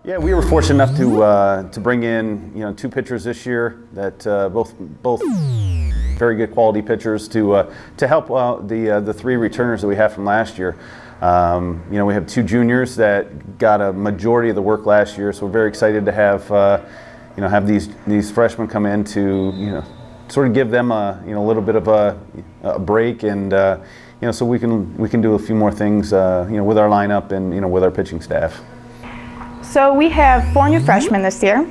Yeah, we were fortunate enough to bring in two pitchers this year that both very good quality pitchers to help the three returners that we have from last year. We have two juniors that got a majority of the work last year, so we're very excited to have these freshmen come in to sort of give them a little bit of a break, and so we can do a few more things with our lineup and with our pitching staff. So we have 4 new freshmen this year.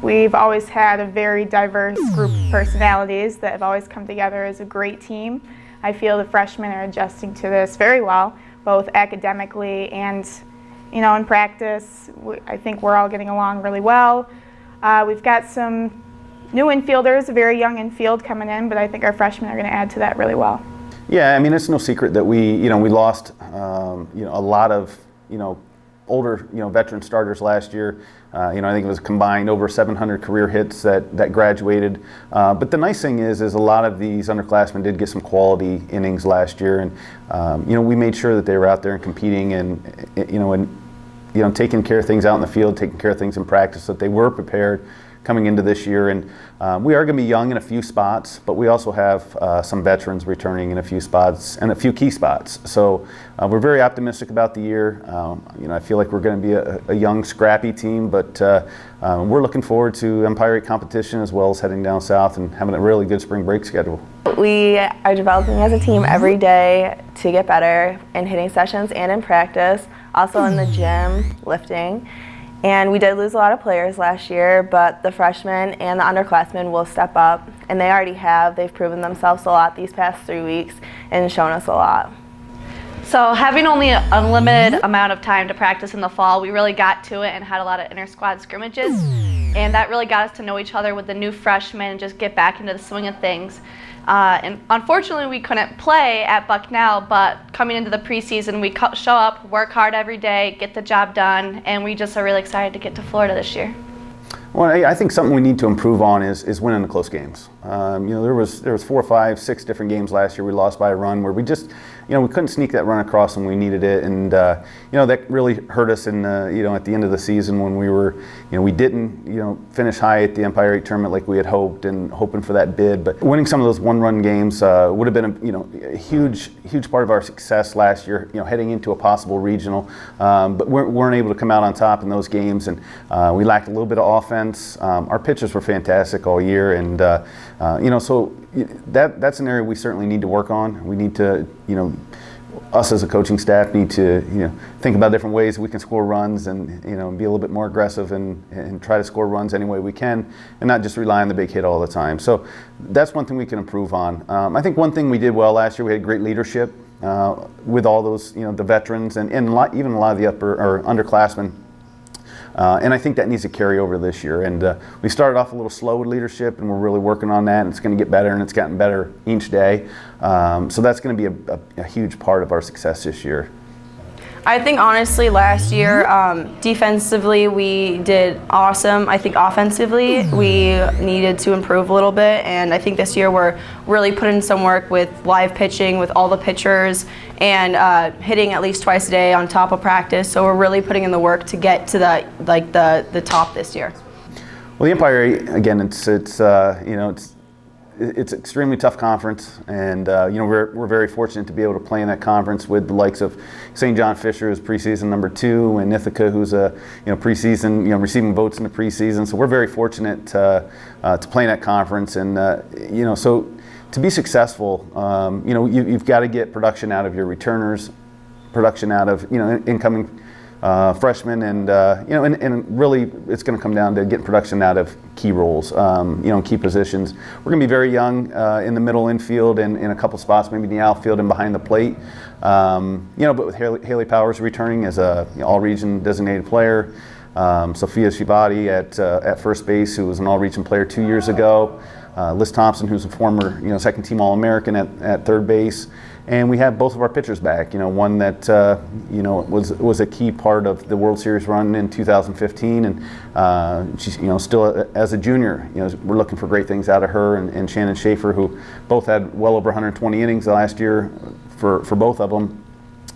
We've always had a very diverse group of personalities that have always come together as a great team. I feel the freshmen are adjusting to this very well, both academically and in practice. I think we're all getting along really well. We've got some new infielders, a very young infield coming in, but I think our freshmen are going to add to that really well. Yeah, I mean, it's no secret that we lost a lot of older veteran starters last year. I think it was combined over 700 career hits that graduated. But the nice thing is a lot of these underclassmen did get some quality innings last year, and we made sure that they were out there and competing and taking care of things out in the field, taking care of things in practice, so that they were prepared coming into this year. And we are going to be young in a few spots, but we also have some veterans returning in a few spots and a few key spots. So we're very optimistic about the year. I feel like we're going to be a young, scrappy team, but we're looking forward to Empire 8 competition as well as heading down south and having a really good spring break schedule. We are developing as a team every day to get better in hitting sessions and in practice, also in the gym, lifting. And we did lose a lot of players last year, but the freshmen and the underclassmen will step up, and they already have. They've proven themselves a lot these past 3 weeks and shown us a lot. So having only an unlimited amount of time to practice in the fall, we really got to it and had a lot of inter-squad scrimmages, and that really got us to know each other with the new freshmen and just get back into the swing of things. And unfortunately, we couldn't play at Bucknell, but coming into the preseason, we show up, work hard every day, get the job done, and we just are really excited to get to Florida this year. Well, I think something we need to improve on is winning the close games. There was 4, 5, 6 different games last year we lost by a run where we just we couldn't sneak that run across when we needed it, and that really hurt us in at the end of the season when we didn't finish high at the Empire 8 tournament like we had hoped and hoping for that bid. But winning some of those one-run games would have been a huge part of our success last year. Heading into a possible regional, but we weren't able to come out on top in those games, and we lacked a little bit of offense. Our pitchers were fantastic all year, and so that's an area we certainly need to work on. We need to, us as a coaching staff need to, think about different ways we can score runs and, be a little bit more aggressive and try to score runs any way we can and not just rely on the big hit all the time. So that's one thing we can improve on. I think one thing we did well last year, we had great leadership with all those, the veterans and even a lot of the underclassmen. And I think that needs to carry over this year. And we started off a little slow with leadership, and we're really working on that, and it's going to get better, and it's gotten better each day. So that's going to be a huge part of our success this year. I think honestly last year, defensively we did awesome. I think offensively we needed to improve a little bit, and I think this year we're really putting in some work with live pitching with all the pitchers and hitting at least twice a day on top of practice. So we're really putting in the work to get to the top this year. Well, the Empire 8, again, it's an extremely tough conference, and we're very fortunate to be able to play in that conference with the likes of St. John Fisher, who's preseason number 2, and Ithaca, who's a preseason, receiving votes in the preseason. So we're very fortunate to play in that conference, and so to be successful, you've got to get production out of your returners, production out of incoming freshmen, and really it's going to come down to getting production out of key roles, key positions. We're going to be very young in the middle infield and in a couple spots, maybe in the outfield and behind the plate. But with Haley Powers returning as a all-region designated player, Sophia Chiavatti at first base, who was an all-region player 2 years ago, Liz Thompson, who's a former second-team All-American at third base. And we have both of our pitchers back. One that was a key part of the World Series run in 2015, and she's still as a junior. We're looking for great things out of her and Shannon Schaefer, who both had well over 120 innings last year for both of them.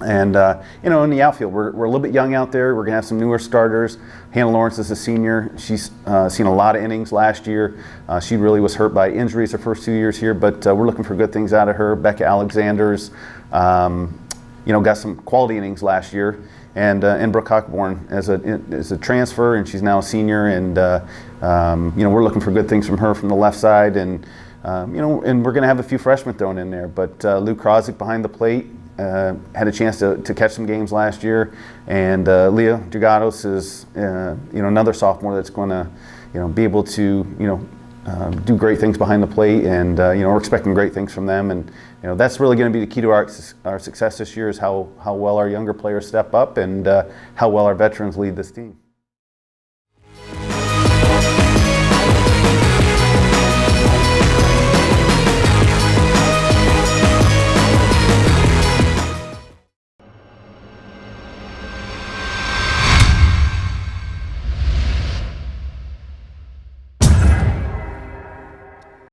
And you know, in the outfield, we're a little bit young out there. We're going to have some newer starters. Hannah Lawrence is a senior. She's seen a lot of innings last year. She really was hurt by injuries her first 2 years here, but we're looking for good things out of her. Becca Alexander's, you know, got some quality innings last year. And Brooke Hockeborn as a transfer, and she's now a senior. And you know, we're looking for good things from her from the left side. And you know, and we're going to have a few freshmen thrown in there. But Luke Krozik behind the plate. Had a chance to catch some games last year, and Leah Dragados is you know, another sophomore that's going to, you know, be able to, you know, do great things behind the plate, and you know, we're expecting great things from them. And you know, that's really going to be the key to our success this year, is how well our younger players step up, and how well our veterans lead this team.